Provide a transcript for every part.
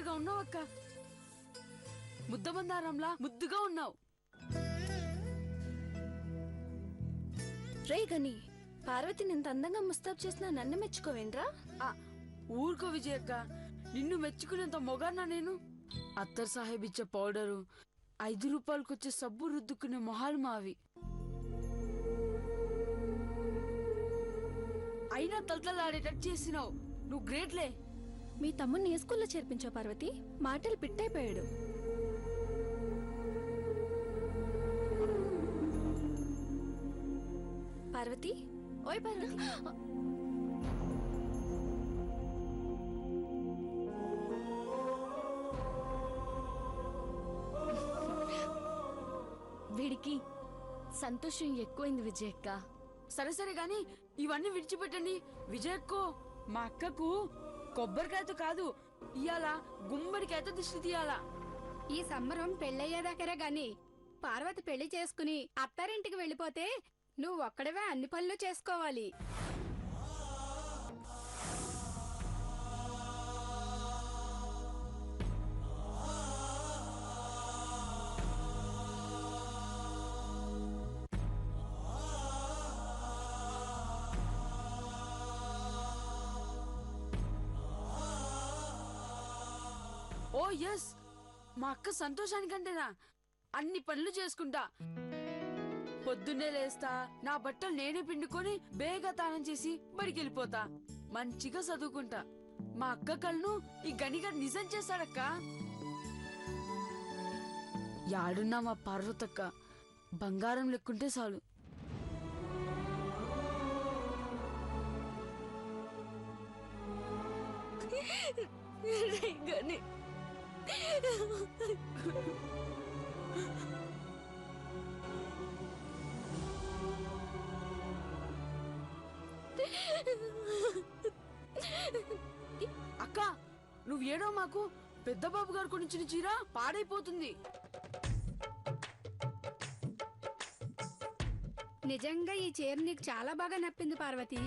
Super గా ఉన్నావు అక్క. ముద్దబందారంలా ముద్దుగా ఉన్నావు. రే గని, పార్వతిని ఇంత అందంగా ముస్తాబు చేసినా నన్ను మెచ్చుకోవేంద్రా? ఊరుకో విజయక్క, నిన్ను మెచ్చుకునేంత మొగాన్నా నేను? అత్తర్ సాహెబ్ ఇచ్చే పౌడరు, 5 రూపాయలకొచ్చే సబ్బు రుద్దుకునే మొహాలు మావి. అయినా తలతలాడేటట్టు చేసినావు. నువ్వు గ్రేట్లే. మీ తమ్ముని ఏ స్కూల్లో చేర్పించావు పార్వతి? మాటలు పిట్టయిపోయాడు. పార్వతి, ఓయ్ పార్వతి. వీడికి సంతోషం ఎక్కువైంది విజయక్క. సరే సరే గాని ఇవన్నీ విడిచిపెట్టండి. విజయక్కో, మా అక్కకు కొబ్బరికాయతో కాదు ఇయాల గుమ్మడికాయతో దిష్టి తీయాలా. ఈ సంబరం పెళ్ళయ్యేదాకరే గాని పార్వతి పెళ్లి చేసుకుని అత్తారింటికి వెళ్ళిపోతే నువ్వు ఒక్కడవే అన్ని పనులు చేసుకోవాలి. ఓ ఎస్, మా అక్క సంతోషానికంటేనా అన్ని పనులు చేసుకుంటా. పొద్దున్నే లేస్తా, నా బట్టలు నేనే పిండుకొని బేగా తానం చేసి బడికి వెళ్ళిపోతా. మంచిగా చదువుకుంటా. మా అక్క కళ్ళను ఈ గనిగా నిజం చేస్తాడక్క. యాడున్నా మా పార్వతక్క బంగారం లెక్కుంటే చాలు. గని అక్క, నువ్వు ఏడో, మాకు పెద్ద బాబు గారు కొనిచ్చిన చీర పాడైపోతుంది. నిజంగా ఈ చీర నీకు చాలా బాగా నప్పింది పార్వతి.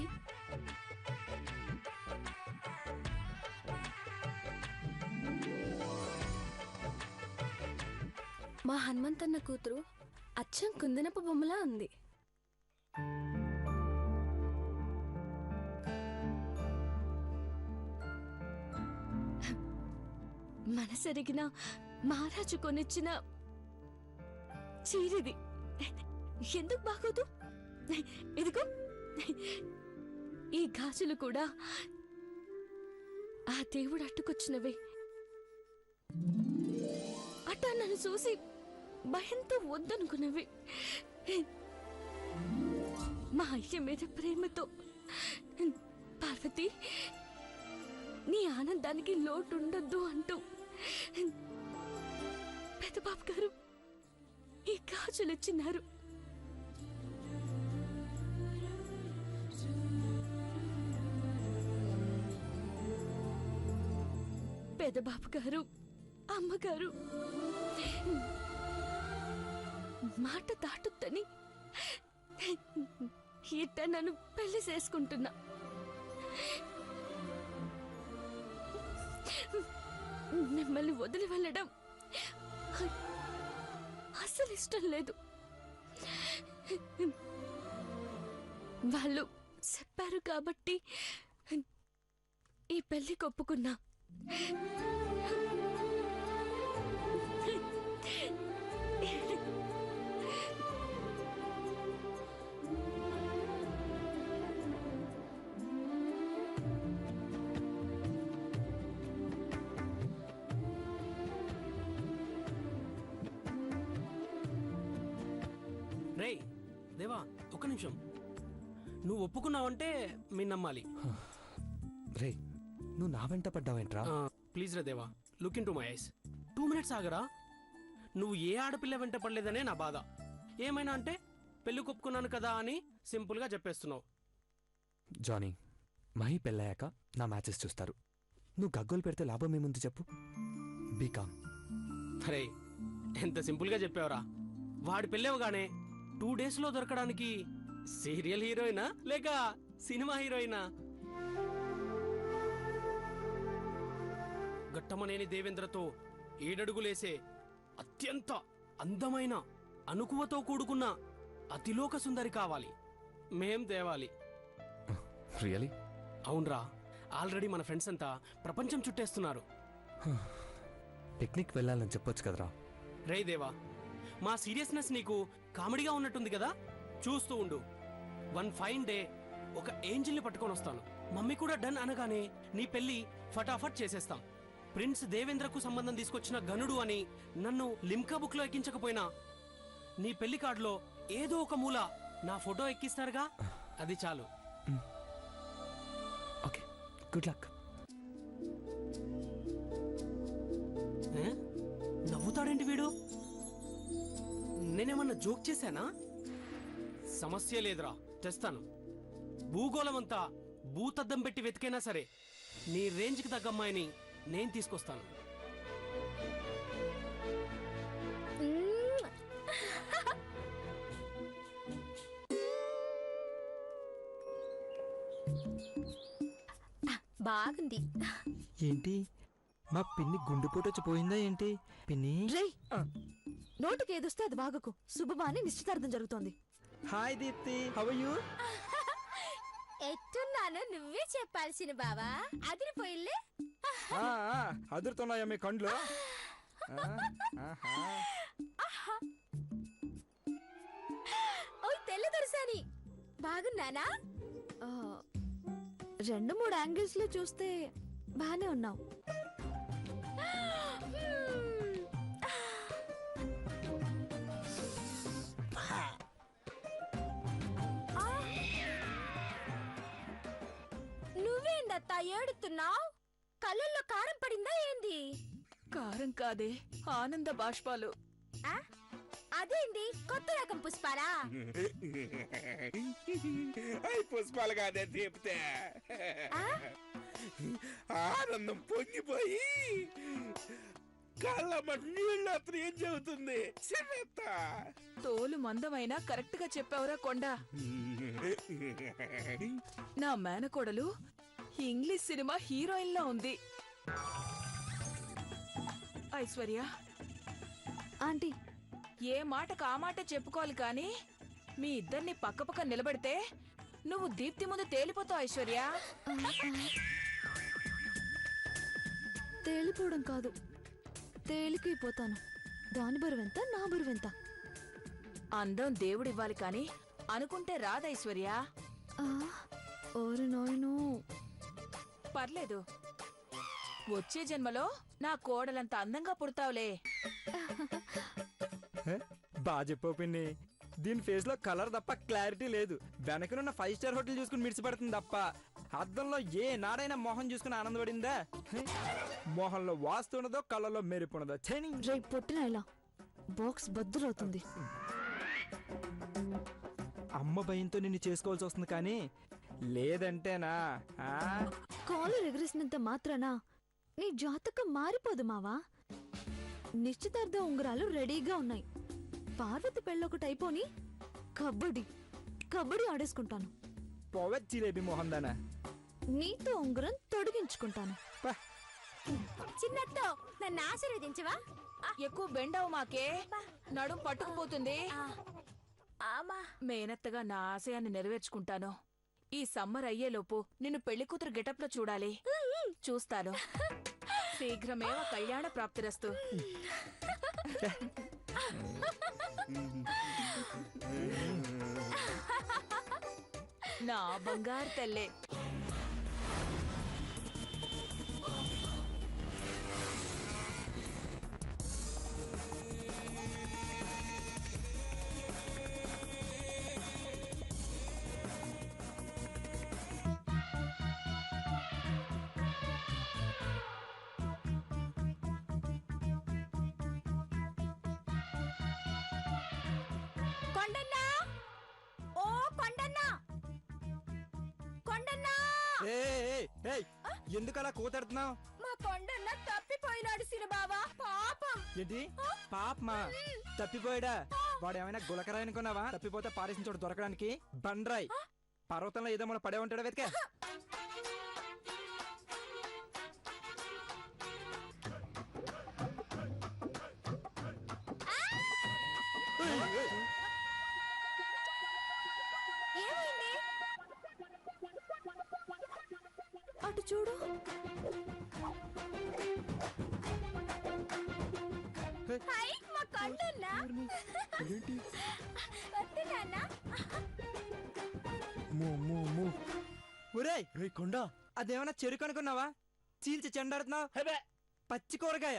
మా హనుమంతన్న కూతురు అచ్చం కుందనపు బొమ్మలా ఉంది. మనసెరిగిన మహారాజు కొనిచ్చిన చీరిది ఎందుకు బాగోదు? ఇదిగో ఈ గాజులు కూడా ఆ దేవుడు అట్టుకొచ్చినవే. అట్టా నన్ను చూసి భయంతో వద్దనుకున్నవి. మా అయ్య మీద ప్రేమతో, పార్వతి నీ ఆనందానికి లోటు ఉండొద్దు అంటూ పెద్దబాబు గారు ఈ గాజులు ఇచ్చినారు. పెద్దబాబు గారు, అమ్మగారు మాట దాటుద్దని ఇట్ట నన్ను పెళ్లి చేసుకుంటున్నా. మిమ్మల్ని వదిలి వెళ్ళడం అస్సలు ఇష్టం లేదు. వాళ్ళు చెప్పారు కాబట్టి ఈ పెళ్లి ఒప్పుకున్నా. రే దేవా, ఒక్క నిమిషం. నువ్వు ఒప్పుకున్నావంటే మీ నమ్మాలి. రే, నువ్వు నా వెంట పడ్డావేంట్రా? ప్లీజ్ రే దేవా, look in to my eyes. 2 minutes ఆగరా. నువ్వు ఏ ఆడపిల్ల వెంట పడలేదనే నా బాధ. ఏమైనా అంటే పెళ్లి ఒప్పుకున్నాను కదా అని సింపుల్ గా చెప్పేస్తున్నావు. జానీ, మహి పెళ్ళయ్యాక నా మ్యాచెస్ చూస్తారు. నువ్వు గగ్గోలు పెడితే లాభం ఏముంది చెప్పు? బీకామ్. అరే, ఎంత సింపుల్ గా చెప్పావురా. వాడి పెళ్ళవగానే 2 days లో దొరకడానికి సీరియల్ హీరోయినా లేక సినిమా హీరోయినా? గట్ట తటమనేని దేవేంద్రతో 7 అడుగులేసే అత్యంత అందమైన అనుకువతో కూడుకున్న అతిలోక సుందరి కావాలి. మేం తేవాలి. రియలీ? అవునరా, ఆల్రెడీ మన ఫ్రెండ్స్ అంతా ప్రపంచం చుట్టేస్తున్నారు. పిక్నిక్ వెళ్ళాలని చెప్పొచ్చు కదరా. రే దేవా, మా సీరియస్నెస్ నీకు కామెడీగా ఉన్నట్టుంది కదా. చూస్తూ ఉండు, వన్ ఫైన్ డే ఒక ఏంజిల్ని పట్టుకొని వస్తాను. మమ్మీ కూడా డన్ అనగానే నీ పెళ్లి ఫటాఫట్ చేసేస్తాం. ప్రిన్స్ దేవేంద్రకు సంబంధం తీసుకొచ్చిన గనుడు అని నన్ను లిమ్కా బుక్ లో ఎక్కించకపోయినా నీ పెళ్లి కార్డులో ఏదో ఒక మూల నా ఫోటో ఎక్కిస్తారుగా, అది చాలు. Okay, good luck. నవ్వుతాడేంటి వీడు? నేనేమన్నా జోక్ చేశానా? సమస్య లేదురా, తెస్తాను. భూగోళమంతా భూతద్దం పెట్టి వెతికైనా సరే నీ రేంజ్కి తగ్గ అమ్మాయిని నేను తీసుకొస్తాను. బాగుంది. ఏంటి మా పిన్ని గుండెపోటు వచ్చి పోయిందా ఏంటి పిన్ని? రేయ్, నోటికి ఏదొస్తే అది బాగకు. శుభమాని నిశ్చితార్థం జరుగుతోంది. Hi Deepti, how are you? ఎట్టున్నాను నువ్వే చెప్పాల్సిన బావా. అదిరిపోయిల్లే. అదురుతున్నాయా మీ కండ్లు? ఓయ్ తెల్ల దొరసాని, బాగున్నానా? 2-3 యాంగిల్స్ లో చూస్తే బానే ఉన్నావు. నువ్వేందత్తా ఏడుతున్నావు? కళ్ళల్లో కారం పడిందా ఏంది? కారం కాదే, ఆనంద బాష్పాలు. అదేంది, కొత్త రకం పుష్పాలా? పుష్పాలు కాదే దీప్తే, ఆనందం పొంగిపోయి కళ్ళమ్మ నీళ్ళు అతను ఏం చెబుతుంది. తోలు మందమైనా కరెక్ట్ గా చెప్పావురా కొండ. నా మేనకోడలు ఇంగ్లీష్ సినిమా హీరోయిన్ లా ఉంది. ఐశ్వర్య, ఆంటీ, ఏ మాటకు ఆ మాట చెప్పుకోవాలి కానీ మీ ఇద్దరిని పక్కపక్క నిలబెడితే నువ్వు దీప్తి ముందు తేలిపోతావు ఐశ్వర్య. తేలిపోవడం కాదు, తేలికైపోతాను. దాని బరువెంత, నా బరువెంత? అందం దేవుడివ్వాలి కాని అనుకుంటే రాదైశ్వర్య. ఓరి నాయనో. పర్లేదు, వచ్చే జన్మలో నా కోడలంత అందంగా పుడతావులే. బాగా చెప్పావు పిన్ని. దీని ఫేస్ లో కలర్ తప్ప క్లారిటీ లేదు. వెనకనున్న 5 స్టార్ హోటల్ చూసుకుని మిడిసిపడుతుంది తప్ప అద్దంలో ఏ నాడైనా మొహం చూసుకుని ఆనందపడిందా? మొహంలో వాస్తు ఉన్నదో, కళ్ళలో మెరుపు ఉన్నదో. రేపు పొట్టిన ఇలా బాక్స్ బద్దులవుతుంది. అమ్మ భయంతో నిన్ను చేసుకోవాల్సి వస్తుంది కానీ లేదంటేనా కాలర్ ఎగరేసినంత మాత్రానా నీ జాతకం మారిపోదు మావా. నిశ్చితార్థ ఉంగరాలు రెడీగా ఉన్నాయి. పార్వతి పెళ్ళొకటి అయిపోని కబడ్డీ ఆడేసుకుంటాను. పోవే జిలేబీ మొహం దానా. నీతో ఉంగరం తొడిగించుకుంటాను. చిన్నత్తో నన్ను ఆశీర్వదించవా? ఎక్కువ బెండవు మాకే, నడుం పట్టుకుపోతుంది. మేనత్తగా నా ఆశయాన్ని నెరవేర్చుకుంటాను. ఈ సమ్మర్ అయ్యేలోపు నిన్ను పెళ్లి కూతురు గెటప్ లో చూడాలి. చూస్తాను. శీఘ్రమేవ కళ్యాణ ప్రాప్తిరస్తు. నా బంగారు తల్లే. కొండన్నా, ఓ కొండన్నా, కొండన్నా. ఎందుకు అలా కూతడుతున్నావు? మా కొండన్న తప్పిపోయినాడు సినిబావా, పాపం. ఏంటి పాపమా? తప్పిపోయాడా? వాడు ఏమైనా గులకరాయి అనుకున్నావా? తప్పిపోతే పారేసిన చోటు దొరకడానికి బండ్రాయి. పర్వతంలో ఏదో మన పడే ఉంటాడా వెతికే. ఏమైంది? అటు చూడు. హాయ్ మా కొండన్నా వద్దు నాన్న ఒరేయ్ కొండ అదేమన్నా చెరుకు అనుకున్నావా? చీల్చి చెండాడుతున్నావు. పచ్చి కూరగాయ.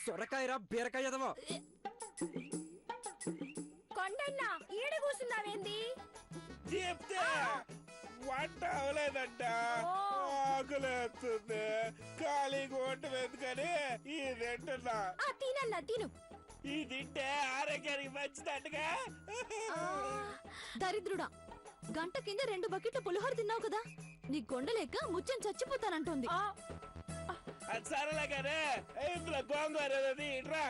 సొరకాయరా బీరకాయ చదవా. కొండన్నా ఈడ కూర్చున్నావేంది? చెప్తే వంట అవలేదంట. ఆకలేస్తుంది. ఖాళీగా వంట ఎందుకని ఇది తింటున్నా. తినన్నా తిను. ఇది తింటే ఆరోగ్యానికి మంచిదంటగా. దరిద్రుడా, గంట కింద 2 బకెట్ల పులిహోర తిన్నావు కదా, నీ గొండలేక ముచ్చని చచ్చిపోతానంటోంది. అది సరళగానే ఇందులో గోంగూర ఇట్రా.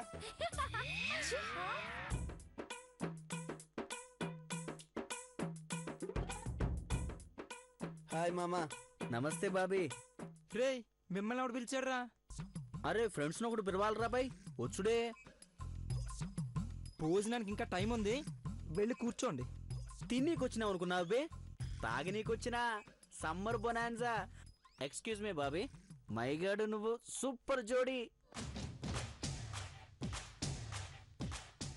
హాయ్ మామా. నమస్తే బాబీ. రే మిమ్మల్ని ఎవడు పిలిచాడురా? అరే ఫ్రెండ్స్ ఒకటి పిలవాలరా బాయ్. వచ్చుడే. భోజనానికి ఇంకా టైం ఉంది, వెళ్ళి కూర్చోండి. తిన్నీకొచ్చినావు అనుకున్నావు బే? తాగినీకొచ్చినా. Summer bonanza. Excuse me Bobby, మైగాడు నువ్వు సూపర్ జోడీ.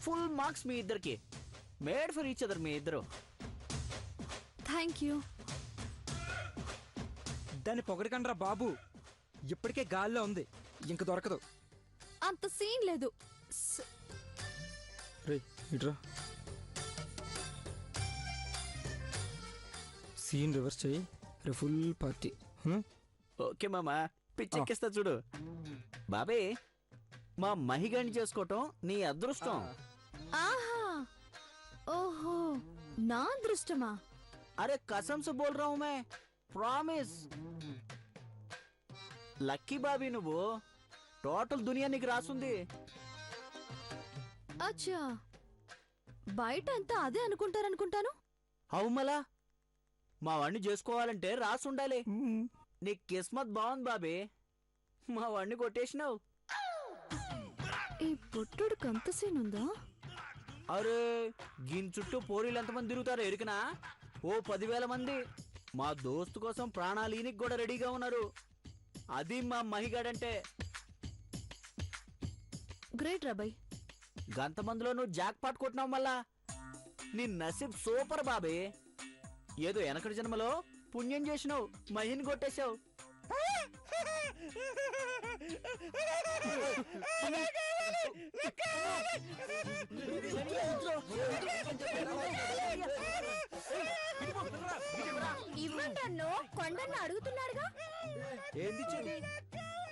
ఫుల్ మార్క్స్ మీ ఇద్దరికి. మేడ్ ఫర్ ఈచ్ అదర్ మీ ఇద్దరు. Thank you. దాన్ని పొగడకండ్రా బాబు, ఇప్పటికే గాల్లో ఉంది, ఇంక దొరకదు. అంత సీన్ లేదు. రే ఇట్రా. సీన్ రివర్స్ చెయ్యి. రే ఫుల్ పార్టీ. ఓకే మామా, పిచ్చెక్కిస్తా చూడు. బాబే, మా మహిగాని చేసుకోవటం నీ అదృష్టం. ఆహా, ఓహో, నా అదృష్టమా? అరే कसम से बोल रहा हूं मैं, प्रॉमिस. లక్కీ బాబీ నువ్వు. టోటల్ దునియా నీకు రాసుంది. అచ్చా, బయట అంతా అదే అనుకుంటారనుకుంటాను. అవుమలా, మా వాణ్ణి చేసుకోవాలంటే రాసుండాలి. నీ కిస్మత్ బాగుంది బాబీ, మా వాణ్ణి కొట్టేసినావు. ఈ పుట్టుడికి అంత సీన్ ఉందా? అరే దీని చుట్టూ పోరీలు ఎంతమంది తిరుగుతారో ఎరికినా? ఓ 10,000 మంది. మా దోస్తు కోసం ప్రాణాలీనికి కూడా రెడీగా ఉన్నారు. అది మా మహిగాడంటే. గ్రేట్ రాబాయ్. గంతమందిలో నువ్వు జాక్ పాట్ కొట్టినావు. మళ్ళా నీ నసీబ్ సూపర్ బాబే. ఏదో వెనకటి జన్మలో పుణ్యం చేసినావు, మహిని కొట్టేశావు. ఇవ్వండన్నో కొండన్న అడుగుతున్నాడుగా. ఏంది ఇచ్చేది?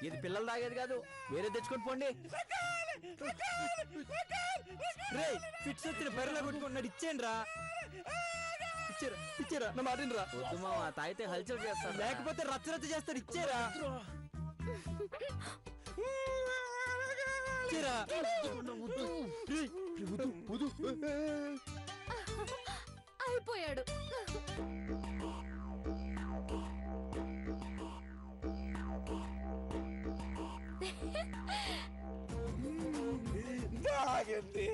ఇది పిల్లలు తాగేది కాదు, వేరే తెచ్చుకొని పోండి. రే ఫిట్స్ వచ్చిన బెర్రలో కొట్టుకున్నాడు, ఇచ్చేయండి రా. ఇచ్చారా ఇచ్చారా నా మాట రా. వద్దు మామ, తాగితే హల్చల్ చేస్తాడు. లేకపోతే రచ్చ రచ్చ చేస్తాడు. ఇచ్చేరా ఇచ్చేరా. అయిపోయాడు. తాగింది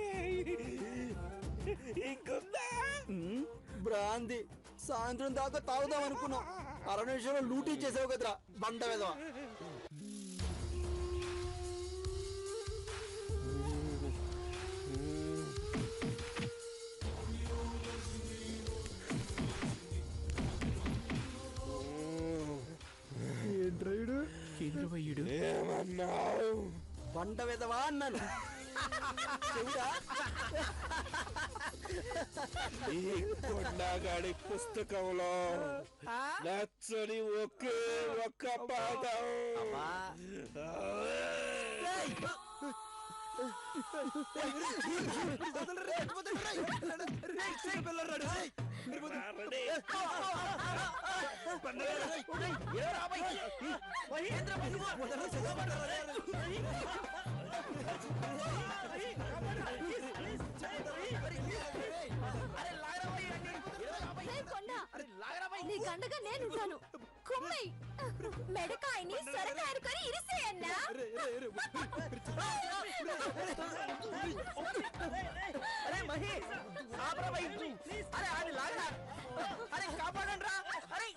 ఇంకుందా? బ్రాంది సాయంత్రం దాకా తాగుదాం అనుకున్నాం. 6 నిమిషంలో లూటీ చేసావు కదరా బండ వేదవా. ఏమన్నావు? బండ వేదవా అన్నాను. చెవుడా? ఈ కొండగాడి పుస్తకంలో నచ్చని ఒకే ఒక్క పాదం. నీ గండగా నేనుంటాను. కుమ్మై మెడకాయని సొరకాయని ఇరిసేయన్నా. అరే మహి ఆపరా భయ్. అరే ఆడి లాగరా. అరే కాపాడండి రా. అరే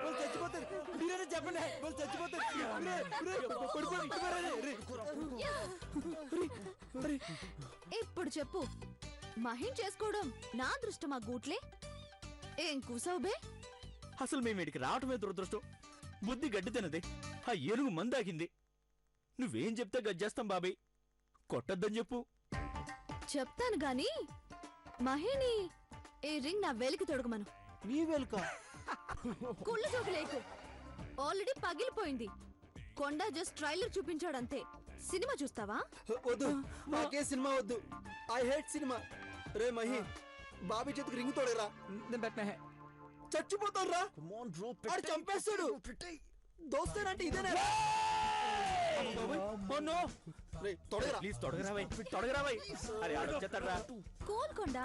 వాళ్ళు చచ్చిపోతారు. మీరైనా చెప్పండి, వాళ్ళు చచ్చిపోతారు. ఇప్పుడు చెప్పు, మహిం చేసుకోవడం నా అదృష్టమా గూట్లే? ఏం కూసావు బే? అసలు మేము ఇడికి రావటమే దురదృష్టం. బుద్ధి గడ్డి తినది, ఆ ఏనుగు మందాకింది. నువ్వేం చెప్తే గజ్జేస్తాం బాబాయ్. కొట్టద్దని చెప్పు. చెప్తాను గాని మహిని ఈ రింగ్ నా వేలికి తొడగమను. నీ వెల్క కుళ్ళు జోకు లేకు, ఆల్రెడీ పగిలిపోయింది. కొండ జస్ట్ ట్రైలర్ చూపించాడంతే. సినిమా చూస్తావా? వద్దు, నాకే సినిమా వద్దు. I hate cinema. రే మహి, బాబీ చేతికి రింగ్ తోడరా. నేను పెట్టినా చచ్చిపోతాను రా. ఆడు చంపేస్తాడు. దోస్తేనంటే ఇదేనా? ప్లీజ్ తొడగరావై, తొడగరావై. అరే ఆడొచ్చేస్తాడ్రా. కోల్కొండ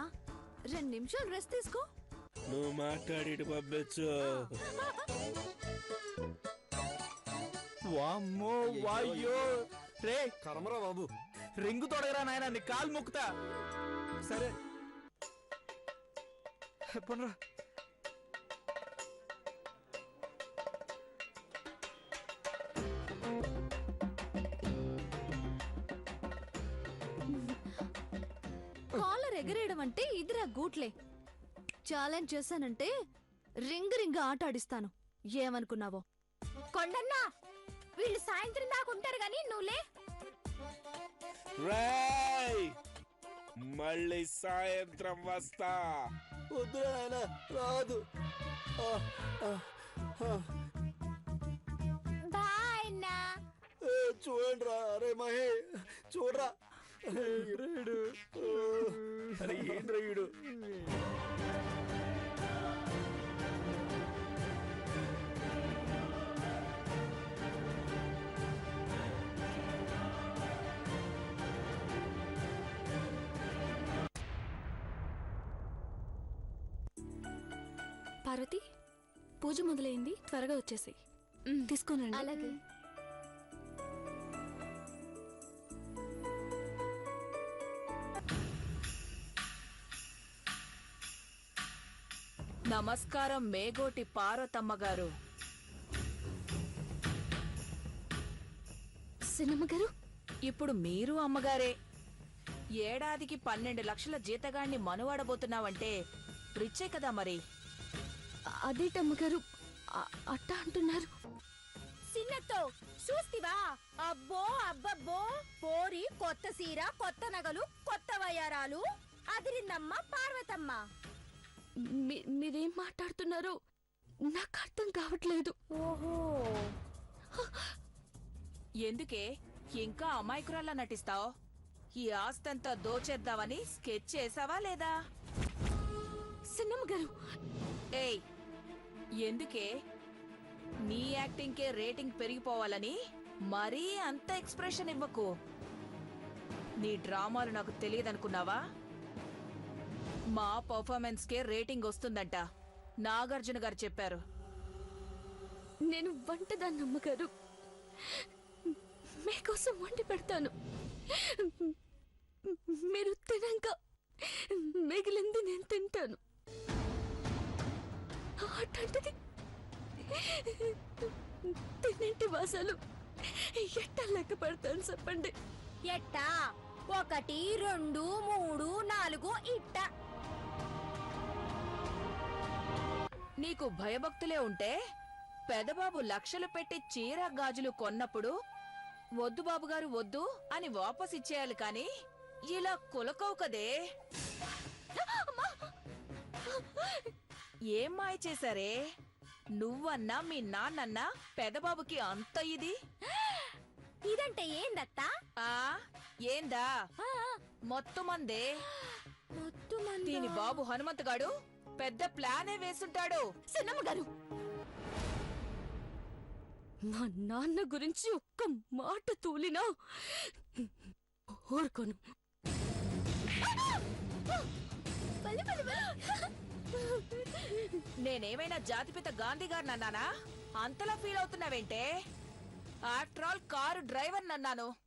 2 నిమిషాలు రెస్ట్ తీసుకో. నువ్వు మాట్లాడి పంపించు. వామ్మో వాయ్యో. రే కర్మరా బాబు. రింగు తొడగరా నాయనా, నీ కాలు మొక్కుతా. సరే పనరా. కాలర్ ఎగరేయడం అంటే ఇదిరా గూట్లే. ఛాలెంజ్ చేశానంటే రింగ్ ఆట ఆడిస్తాను. ఏమనుకున్నావో? కొండన్నా, వీళ్ళు సాయంత్రం దాకా ఉంటారు గాని నువ్వులే. రేయ్ మళ్ళీ సాయంత్రం వస్తా. వద్దు నాయన, రాదు. బాయ్ అన్నా. చూడండి రా. రే మహే చూడరా. అరే ఏంద్రా ఈడు. పార్వతి, పూజ మొదలైంది, త్వరగా వచ్చేసాయి. తీసుకోనండి. అలాగే. నమస్కారం మేగోటి పార్వతమ్మ గారు. సినిమా గారు, ఇప్పుడు మీరు అమ్మగారే. ఏడాదికి 12 లక్షల జీతగాన్ని మనువాడబోతున్నావంటే రిచ్చే కదా మరి. అదేటమ్మగారు అట్టా అంటున్నారు? సిన్నతో చూస్తివా? అబ్బో అబ్బబ్బో, పోరి కొత్త సీర, కొత్త నగలు, కొత్త వయ్యారాలు. అదిరిందమ్మ పార్వతమ్మ. మీరేం మాట్లాడుతున్నారో నాకు అర్థం కావట్లేదు. ఓహో, ఎందుకే ఇంకా అమాయకురాల్లా నటిస్తావు? ఈ ఆస్తంతా దోచేద్దామని స్కెచ్ చేసావా లేదా? సిన్నమ్మ గారు, ఏయ్ ఎందుకే నీ యాక్టింగ్కే రేటింగ్ పెరిగిపోవాలని మరీ అంత ఎక్స్ప్రెషన్ ఇవ్వకు. నీ డ్రామాలు నాకు తెలియదనుకున్నావా? మా పర్ఫార్మెన్స్కే రేటింగ్ వస్తుందంట నాగార్జున గారు చెప్పారు. నేను వంటదాన్నమ్మ గారు. మీకోసం వండి పెడతాను. మీరు తినాక మిగిలింది నేను తింటాను. అట్లాంటిది తినేంటి వాసాలు ఎట్టా లెక్క పెడతాను చెప్పండి. ఎట్టా? 1 2 3 4 ఇట్ట. నీకు భయభక్తులే ఉంటే పెదబాబు లక్షలు పెట్టి చీర గాజులు కొన్నప్పుడు వద్దు బాబుగారు వద్దు అని వాపస్ ఇచ్చేయాలి కాని ఇలా కులకవు కదే. ఏం మాయ చేశారే? నువ్వన్నా మీ నాన్నన్నా పెదబాబుకి అంత ఇది. ఇదంటే ఏందత్తా? ఆ ఏందా? మొత్తం అందే. దీని బాబు హనుమంతగాడు పెద్ద ప్లానే వేసుంటాడు. సిన్నమ్మ గారు, మా నాన్న గురించి ఒక్క మాట తూలినా ఊరుకోను. నేనేమైనా జాతిపిత గాంధీ గారిని అన్నానా? అంతలా ఫీల్ అవుతున్నావేంటే? After all car driver నన్నాను.